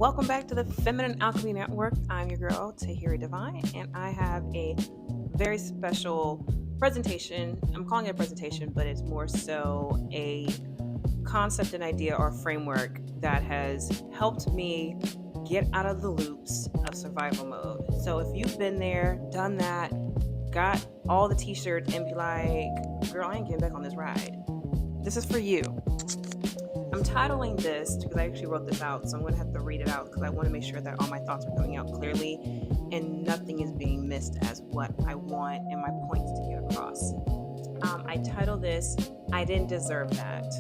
Welcome back to the Feminine Alchemy Network. I'm your girl, Tahiri Divine, and I have a very special presentation. I'm calling it a presentation, but it's more so a concept and idea or framework that has helped me get out of the loops of survival mode. So if you've been there, done that, got all the t-shirts and be like, girl, I ain't getting back on this ride, this is for you. I'm titling this because I actually wrote this out, so I'm going to have to read it out because I want to make sure that all my thoughts are coming out clearly and nothing is being missed as what I want and my points to get across. I title this, I Didn't Deserve That.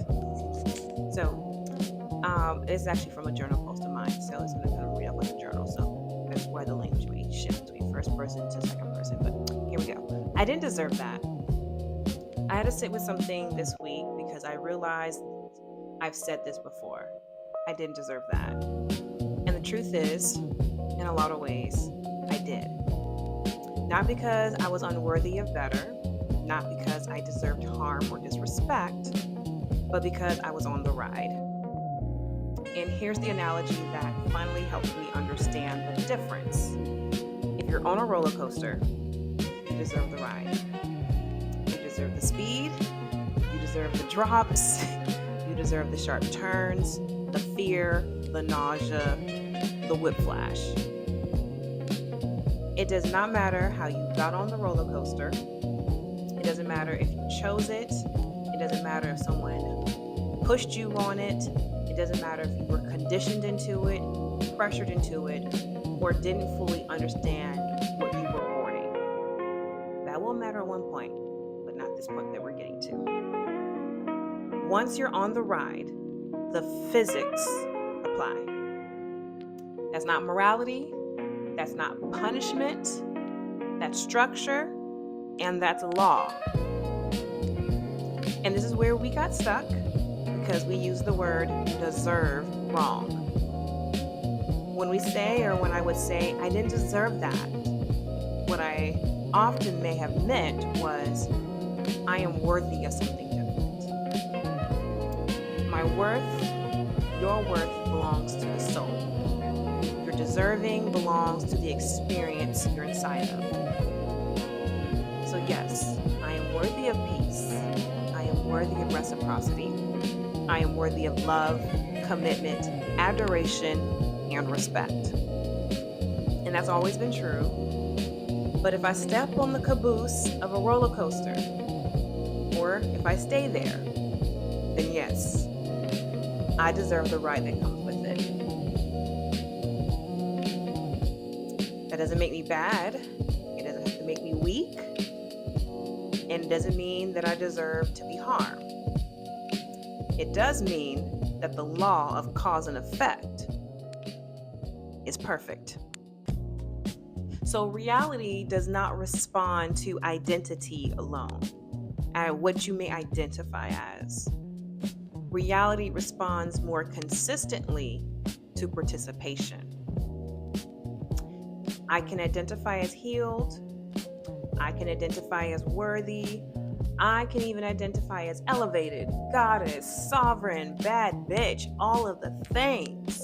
So it's actually from a journal post of mine, so it's going to kind of read up like a journal, so that's why the language may shift between first person to second person, but here we go. I didn't deserve that. I had to sit with something this week because I realized I've said this before. I didn't deserve that. And the truth is, in a lot of ways, I did. Not because I was unworthy of better, not because I deserved harm or disrespect, but because I was on the ride. And here's the analogy that finally helped me understand the difference. If you're on a roller coaster, you deserve the ride. You deserve the speed, you deserve the drops, you deserve the sharp turns, the fear, the nausea, the whiplash. It does not matter how you got on the roller coaster. It doesn't matter if you chose it. It doesn't matter if someone pushed you on it. It doesn't matter if you were conditioned into it, pressured into it, or didn't fully understand what you were boarding. That will matter at one point, but not this point that we're getting to. Once you're on the ride, the physics apply. That's not morality, that's not punishment, that's structure, and that's law. And this is where we got stuck because we use the word deserve wrong. When we say, or when I would say, I didn't deserve that, what I often may have meant was, I am worthy of something different. My worth, your worth belongs to the soul. Your deserving belongs to the experience you're inside of. So yes, I am worthy of peace. I am worthy of reciprocity. I am worthy of love, commitment, adoration, and respect. And that's always been true. But if I step on the caboose of a roller coaster, or if I stay there, then yes, I deserve the ride that comes with it. That doesn't make me bad. It doesn't have to make me weak. And it doesn't mean that I deserve to be harmed. It does mean that the law of cause and effect is perfect. So reality does not respond to identity alone, at what you may identify as. Reality responds more consistently to participation. I can identify as healed. I can identify as worthy. I can even identify as elevated, goddess, sovereign, bad bitch, all of the things.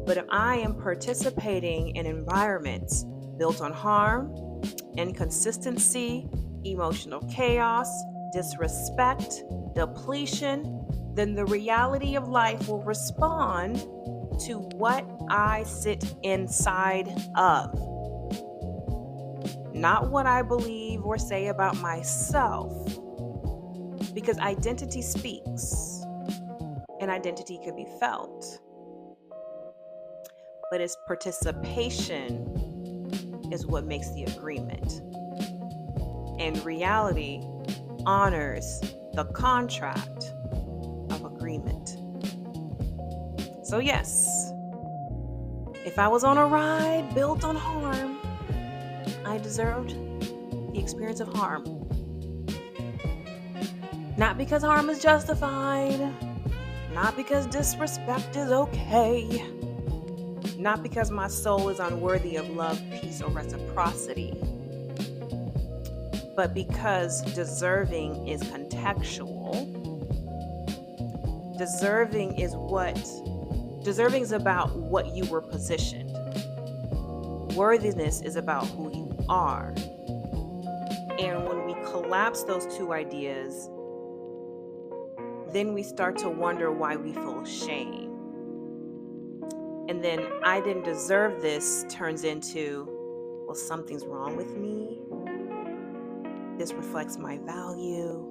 But if I am participating in environments built on harm, inconsistency, emotional chaos, disrespect, depletion, then the reality of life will respond to what I sit inside of. Not what I believe or say about myself. Because identity speaks, and identity can be felt. But its participation is what makes the agreement. And reality honors the contract of agreement. So yes, if I was on a ride built on harm, I deserved the experience of harm. Not because harm is justified, not because disrespect is okay, not because my soul is unworthy of love, peace, or reciprocity, but because deserving is contextual. Deserving is what Deserving is about what you were positioned. Worthiness is about who you are. And when we collapse those two ideas, then we start to wonder why we feel shame. And then I didn't deserve this turns into, well, something's wrong with me. This reflects my value.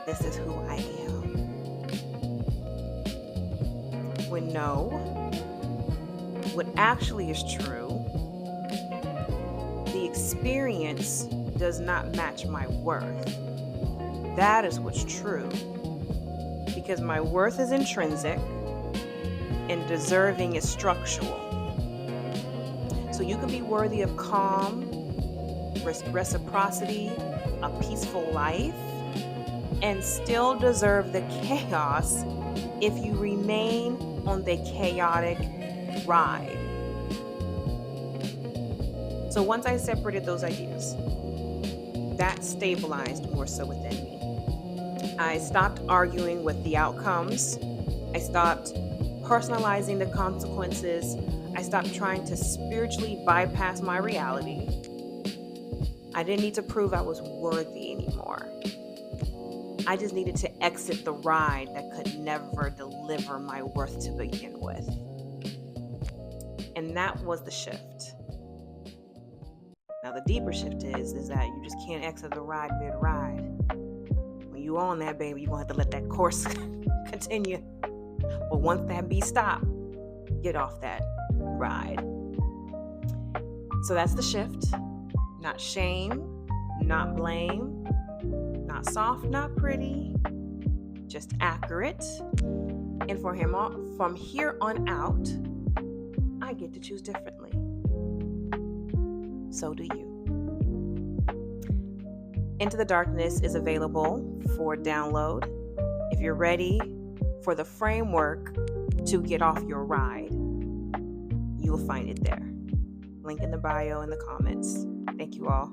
This is who I am. When no, what actually is true, the experience does not match my worth. That is what's true. Because my worth is intrinsic and deserving is structural. So you can be worthy of calm, reciprocity, a peaceful life, and still deserve the chaos if you remain on the chaotic ride. So once I separated those ideas, that stabilized more so within me. I stopped arguing with the outcomes. I stopped personalizing the consequences. I stopped trying to spiritually bypass my reality. I didn't need to prove I was worthy anymore. I just needed to exit the ride that could never deliver my worth to begin with. And that was the shift. Now the deeper shift is that you just can't exit the ride mid-ride. When you on that, baby, you're going to have to let that course continue. But once that beat stop, get off that ride. So that's the shift. Not shame, not blame, not soft, not pretty, just accurate. And from here on out, I get to choose differently. So do you. Into the Darkness is available for download. If you're ready for the framework to get off your ride, you will find it there. Link in the bio and the comments. Thank you all.